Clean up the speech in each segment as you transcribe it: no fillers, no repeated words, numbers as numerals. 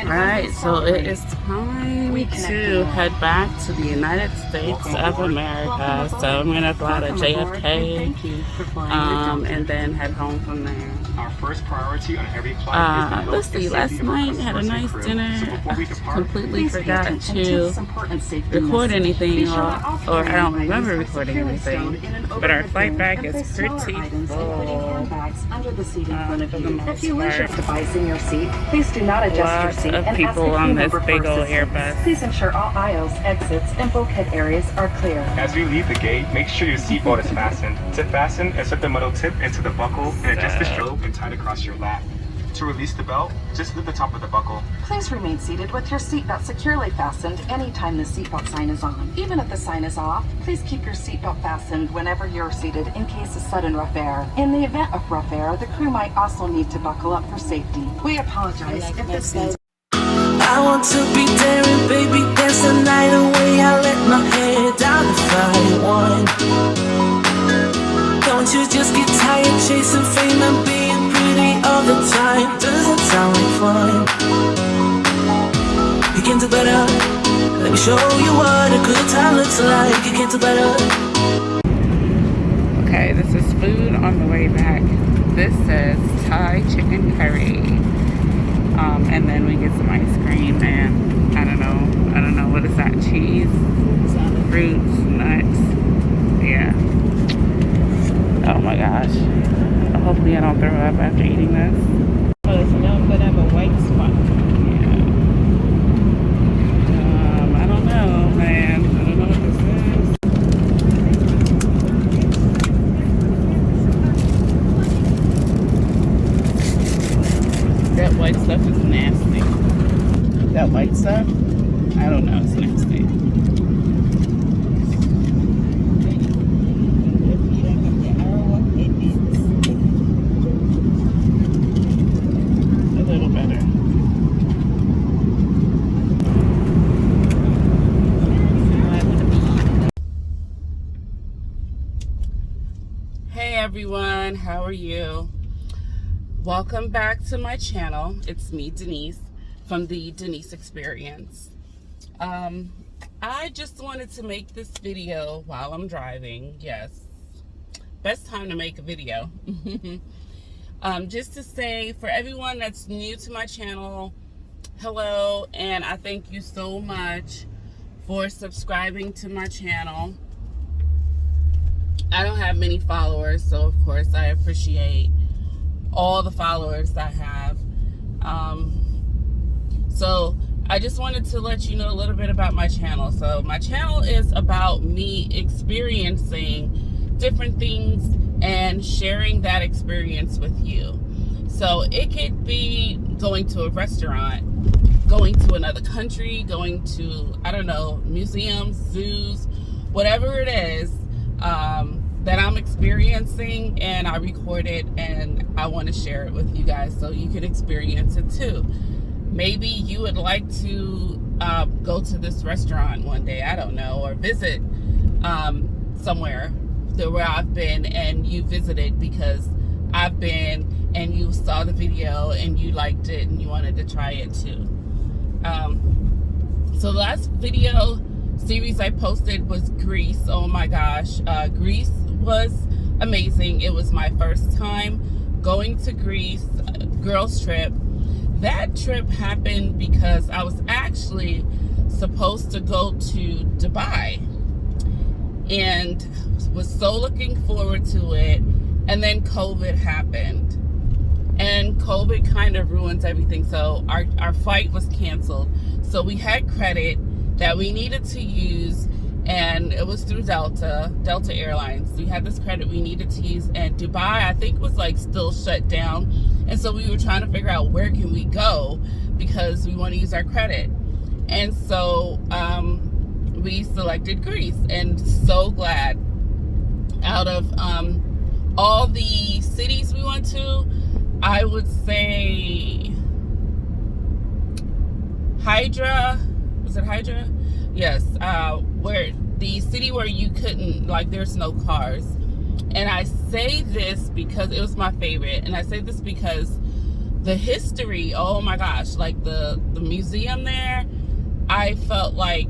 Alright, so it is time to head back to the United States of America. So I'm going to fly to JFK and then head home from there. Our first priority on every flight let's see, last night had a nice dinner. Completely forgot to record anything, or I don't remember recording anything. But our flight back is pretty full. If you wish a device in your seat, please do not adjust your seat of and people ask on if this big old Airbus. Please ensure all aisles, exits, and bulkhead areas are clear. As we leave the gate, make sure your seatbelt is fastened. To fasten, insert the metal tip into the buckle and adjust the stroke and tie it across your lap. To release the belt, just lift the top of the buckle. Please remain seated with your seatbelt securely fastened anytime the seatbelt sign is on. Even if the sign is off, please keep your seatbelt fastened whenever you're seated in case of sudden rough air. In the event of rough air, the crew might also need to buckle up for safety. We apologize if this means... I want to be daring, baby, dance the night away. I let my head down to fly one. Don't you just get tired chasing fame and being pretty all the time? Doesn't sound like fun. You can do better. Let me show you what a good time looks like. You can do better. Okay, this is food on the way back. This says Thai chicken curry. And then we get some ice cream and I don't know, what is that? Cheese, fruits, nuts. Yeah. Oh my gosh. Hopefully I don't throw up after eating this. But now I'm gonna have a white spot. Yeah. I don't know, man. I don't know what this is. That white stuff is nasty. That white stuff? I don't know, it's nasty. A little better. Hey everyone, how are you? Welcome back to my channel. It's me, Denise, from the Denise Experience. I just wanted to make this video while I'm driving. Yes, best time to make a video. Just to say, for everyone that's new to my channel, hello, and I thank you so much for subscribing to my channel. I don't have many followers, so of course I appreciate all the followers I have. So I just wanted to let you know a little bit about my channel. So my channel is about me experiencing different things and sharing that experience with you. So it could be going to a restaurant, going to another country, going to, I don't know, museums, zoos, whatever it is that I'm experiencing, and I record it and I want to share it with you guys so you can experience it too. Maybe you would like to go to this restaurant one day, I don't know, or visit somewhere where I've been and you visited because I've been and you saw the video and you liked it and you wanted to try it too. So the last video series I posted was Greece. Oh my gosh, Greece was amazing. It was my first time going to Greece, girls trip. That trip happened because I was actually supposed to go to Dubai and was so looking forward to it, and then COVID happened and COVID kind of ruins everything. So our flight was canceled, so we had credit that we needed to use, and it was through Delta Airlines. We had this credit we needed to use, and Dubai, I think, was like still shut down, and so we were trying to figure out where can we go because we want to use our credit. And so we selected Greece, and so glad. Out of all the cities we went to, I would say Hydra. Was it Hydra? Yes, where the city where you couldn't, like, there's no cars. And I say this because it was my favorite, and I say this because the history, oh my gosh, like the museum there, I felt like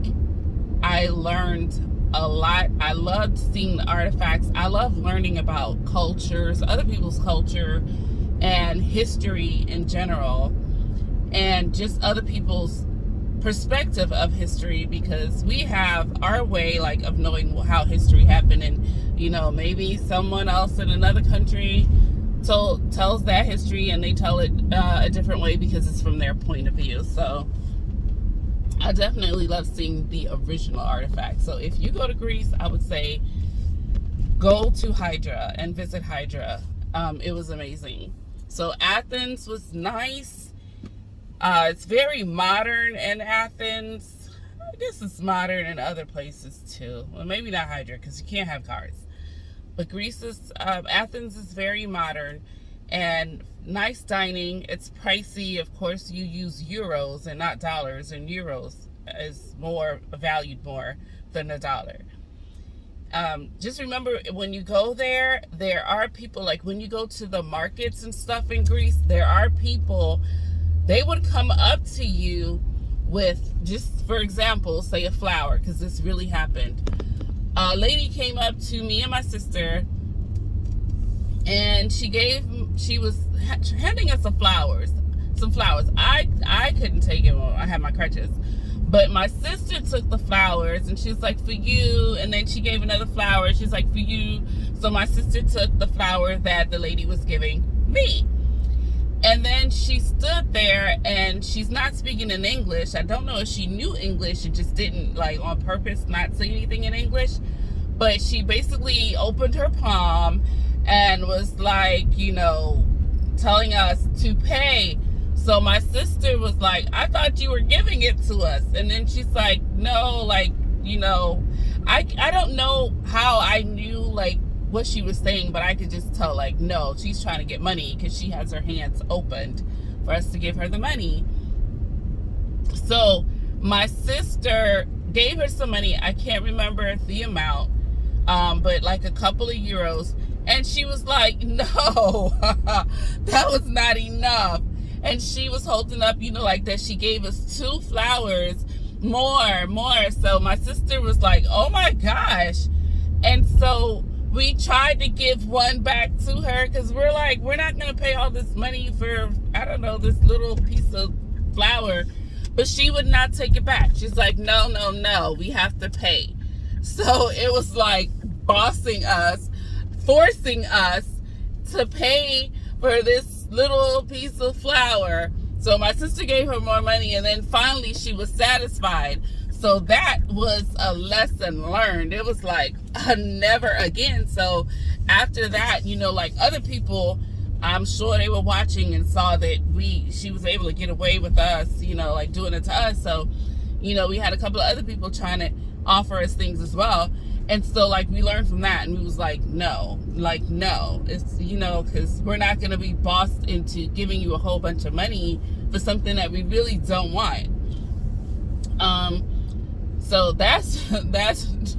I learned a lot. I loved seeing the artifacts. I love learning about cultures, other people's culture and history in general, and just other people's perspective of history, because we have our way like of knowing how history happened, and you know, maybe someone else in another country tells that history and they tell it a different way because it's from their point of view. So I definitely love seeing the original artifacts. So if you go to Greece, I would say go to Hydra and visit Hydra. It was amazing. So Athens was nice. It's very modern in Athens. I guess it's modern in other places too. Well, maybe not Hydra because you can't have cars. But Athens is very modern and nice dining. It's pricey. Of course, you use euros and not dollars, and euros is valued more than a dollar. Just remember, when you go there are people, like when you go to the markets and stuff in Greece, there are people, they would come up to you with, just for example, say a flower, because this really happened. A lady came up to me and my sister, and she was handing us some flowers. I couldn't take it. I had my crutches. But my sister took the flowers, and she's like, for you. And then she gave another flower. She's like, for you. So my sister took the flower that the lady was giving me. And then she stood there, and she's not speaking in English. I don't know if she knew English and just didn't, like, on purpose not say anything in English. But she basically opened her palm and was like, you know, telling us to pay. So my sister was like, I thought you were giving it to us. And then she's like, no, like, you know, I don't know how I knew, like, what she was saying, but I could just tell, like, no, she's trying to get money because she has her hands opened for us to give her the money. So my sister gave her some money. I can't remember the amount, but like a couple of euros. And she was like, no, that was not enough. And she was holding up, you know, like that she gave us 2 flowers, more. So my sister was like, oh my gosh. And so we tried to give one back to her, because we're like, we're not going to pay all this money for, I don't know, this little piece of flower. But she would not take it back. She's like, no, we have to pay. So it was like forcing us to pay for this little piece of flower. So my sister gave her more money, and then finally she was satisfied. So that was a lesson learned. It was like, never again. So after that, you know, like other people, I'm sure they were watching and saw that she was able to get away with us, you know, like doing it to us. So, you know, we had a couple of other people trying to offer us things as well. And so, like, we learned from that, and we was like, no, it's, you know, because we're not going to be bossed into giving you a whole bunch of money for something that we really don't want. So that's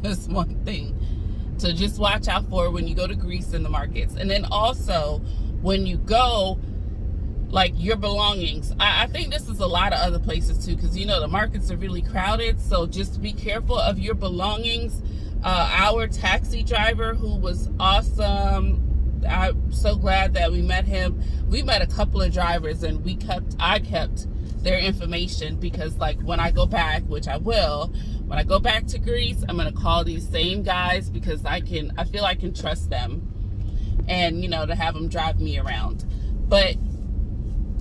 just one thing to just watch out for when you go to Greece in the markets. And then also when you go, like, your belongings. I think this is a lot of other places too, because, you know, the markets are really crowded. So just be careful of your belongings. Our taxi driver, who was awesome, I'm so glad that we met him. We met a couple of drivers, and I kept their information, because, like, when I go back, which I will, when I go back to Greece, I'm gonna call these same guys, because I feel I can trust them, and, you know, to have them drive me around. But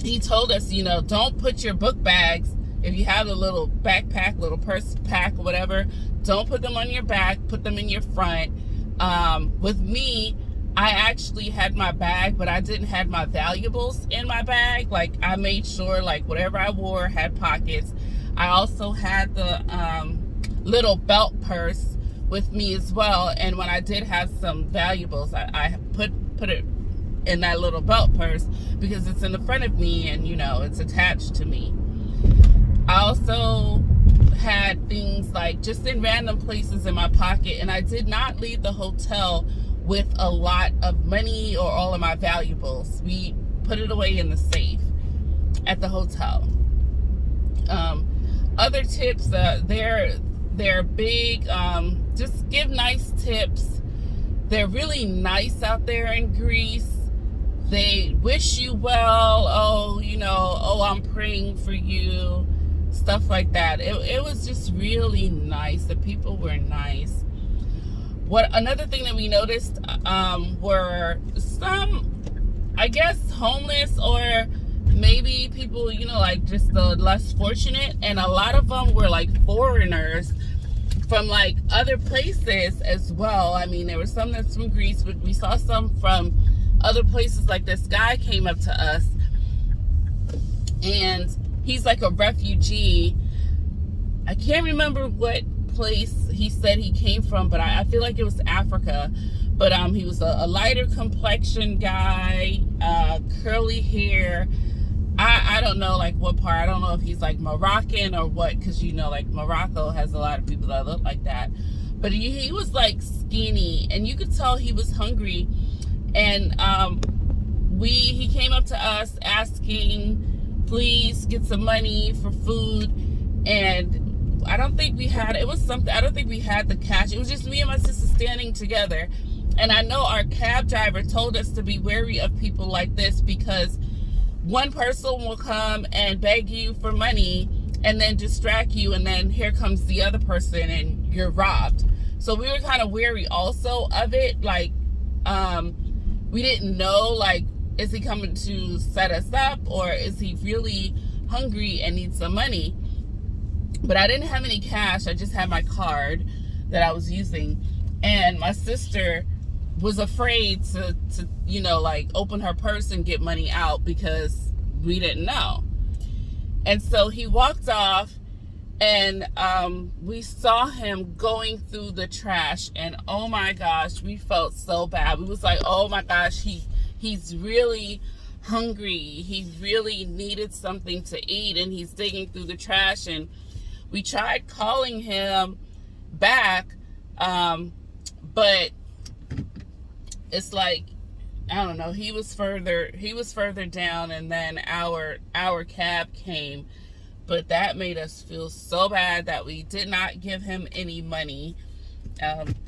he told us, you know, don't put your book bags, if you have a little backpack, little purse pack, or whatever, don't put them on your back, put them in your front. With me, I actually had my bag, but I didn't have my valuables in my bag. Like, I made sure, like, whatever I wore had pockets. I also had the little belt purse with me as well. And when I did have some valuables, I put it in that little belt purse, because it's in the front of me and, you know, it's attached to me. I also had things like just in random places in my pocket, and I did not leave the hotel with a lot of money or all of my valuables. We put it away in the safe. at the hotel. Other tips, they're big. Just give nice tips. They're really nice out there in Greece. They wish you well. Oh, I'm praying for you. Stuff like that. It was just really nice. The people were nice. Another thing that we noticed were some, I guess, homeless, or maybe people, like just the less fortunate, and a lot of them were like foreigners from like other places as well. I mean, there were some that's from Greece, but we saw some from other places. Like this guy came up to us, and he's like a refugee. I can't remember what place he said he came from, but I feel like it was Africa. But he was a lighter complexion guy, curly hair. I don't know like what part. I don't know if he's like Moroccan or what, because like Morocco has a lot of people that look like that. But he was like skinny, and you could tell he was hungry. And he came up to us asking, please get some money for food. And I don't think we had the cash. It was just me and my sister standing together. And I know our cab driver told us to be wary of people like this, because one person will come and beg you for money and then distract you, and then here comes the other person and you're robbed. So we were kind of wary also of it. Like, we didn't know, like, is he coming to set us up, or is he really hungry and needs some money? But I didn't have any cash. I just had my card that I was using. And my sister was afraid to like open her purse and get money out, because we didn't know. And so he walked off, and we saw him going through the trash, and oh my gosh, we felt so bad. We was like, oh my gosh, he's really hungry. He really needed something to eat, and he's digging through the trash. And we tried calling him back, but it's like, I don't know, he was further down, and then our cab came. But that made us feel so bad that we did not give him any money.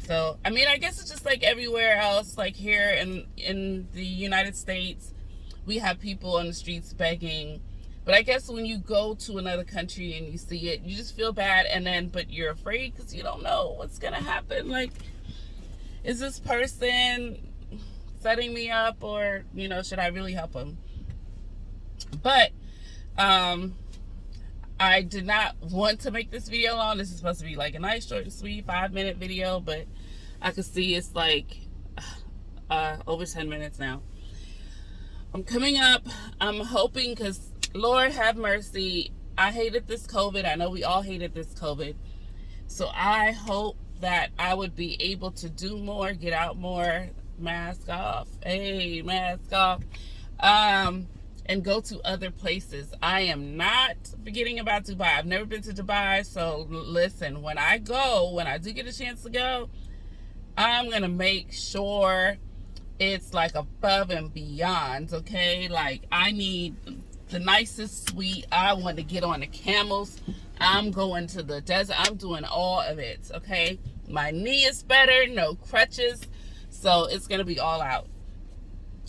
So I mean, I guess it's just like everywhere else. Like here in the United States, we have people on the streets begging. But I guess when you go to another country and you see it, you just feel bad, but you're afraid because you don't know what's gonna happen. Like, is this person setting me up, or should I really help him? But I did not want to make this video long. This is supposed to be like a nice, short and sweet 5-minute video, but I could see it's like over 10 minutes now. I'm coming up. I'm hoping, because Lord have mercy, I hated this COVID. I know we all hated this COVID. So I hope that I would be able to do more, get out more, mask off. Hey, mask off. And go to other places. I am not forgetting about Dubai. I've never been to Dubai. So listen, when I do get a chance to go, I'm going to make sure it's like above and beyond. Okay. Like, I need the nicest suite. I want to get on the camels. I'm going to the desert. I'm doing all of it. Okay. My knee is better. No crutches. So it's going to be all out.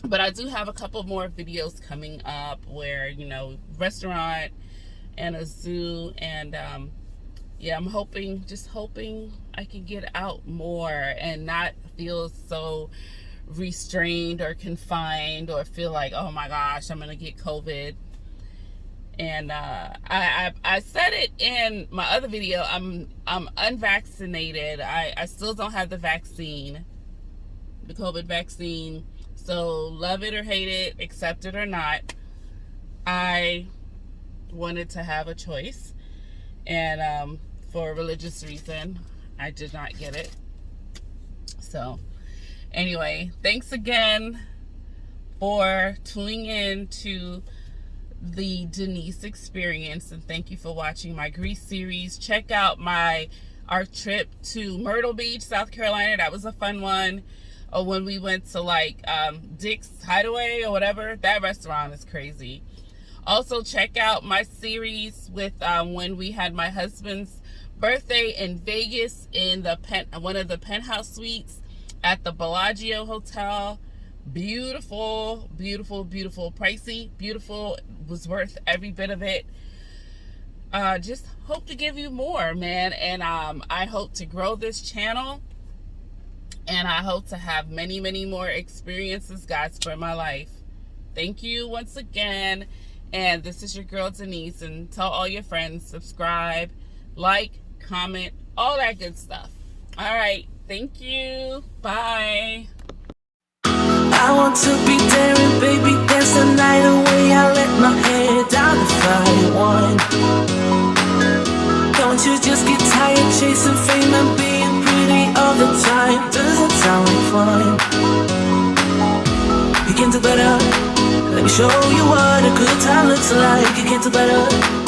But I do have a couple more videos coming up where, restaurant and a zoo. And yeah, I'm just hoping I can get out more and not feel so restrained or confined, or feel like, oh my gosh, I'm going to get COVID. And I said it in my other video, I'm unvaccinated. I still don't have the vaccine, the COVID vaccine. So love it or hate it, accept it or not, I wanted to have a choice. And for a religious reason, I did not get it. So anyway, thanks again for tuning in to the Denise experience, and thank you for watching my Greece series. Check out our trip to Myrtle Beach, South Carolina. That was a fun one. Or when we went to like Dick's Hideaway or whatever, that restaurant is crazy. Also, check out my series with when we had my husband's birthday in Vegas in the one of the penthouse suites at the Bellagio Hotel. Beautiful, beautiful, beautiful. Pricey, beautiful. Was worth every bit of it. Just hope to give you more, man. And I hope to grow this channel. And I hope to have many, many more experiences God spare my life. Thank you once again. And this is your girl Denise. And tell all your friends, subscribe, like, comment, all that good stuff. All right. Thank you. Bye. I want to be daring, baby, dance the night away. I let my hair down if I want. Don't you just get tired chasing fame and being pretty all the time? Doesn't sound like fun. You can do better. Let me show you what a good time looks like. You can do better.